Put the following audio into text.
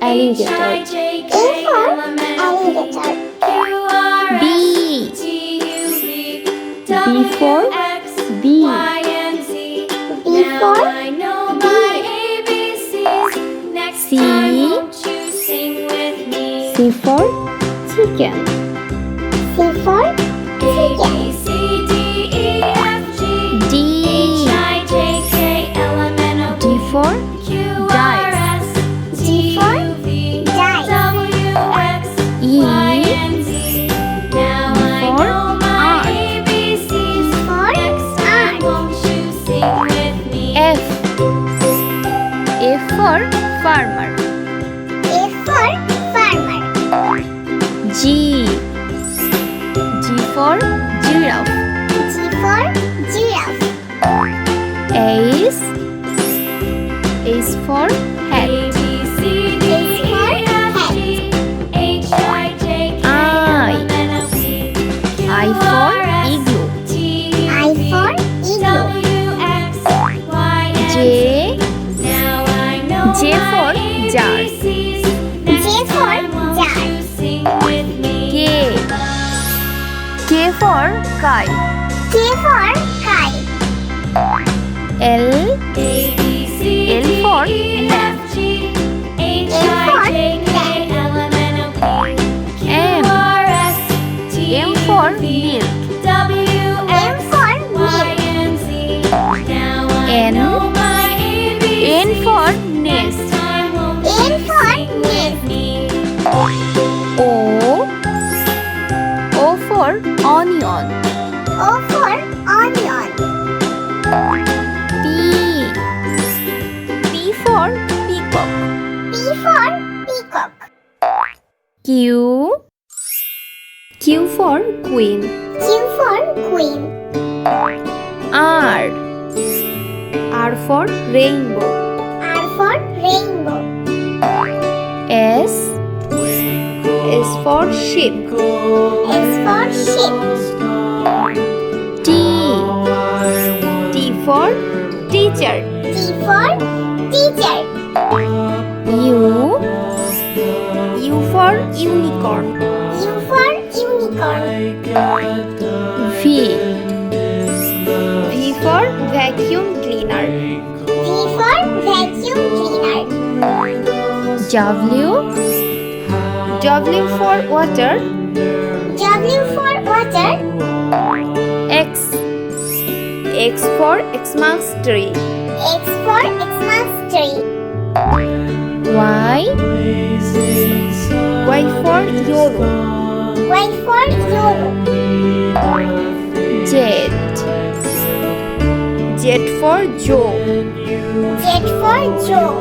alligator. A for alligator. B. B for bee. B for bee. C. C for chicken. C for chicken. D. D for dice. D for dice. E. For art. F. F for farmer. A for farmer. G. G for giraffe. G for giraffe. H. H for hat. H for hat. I for igloo. I for igloo. J. J for jar. J for jar. K. K for kite. K for kite. L. L for lamp. L for lamp. M. M for milk. M for milk. N. N for nest. N for nest. O. O for onion. O for onion. P. P for peacock. P for peacock. Q. Q for queen. Q for queen. R. R for rainbow. R for rainbow. S. S for sheep. S for sheep. T. T for teacher. T for teacher. U. U for unicorn. U for unicorn. V. V for vacuum cleaner. V for vacuum cleaner. W. W for water. W for water. X. X for Xmas tree. X for Xmas tree. Y. Y for YOLO. Y for yellow. Z. Z for Joe. Z for Joe.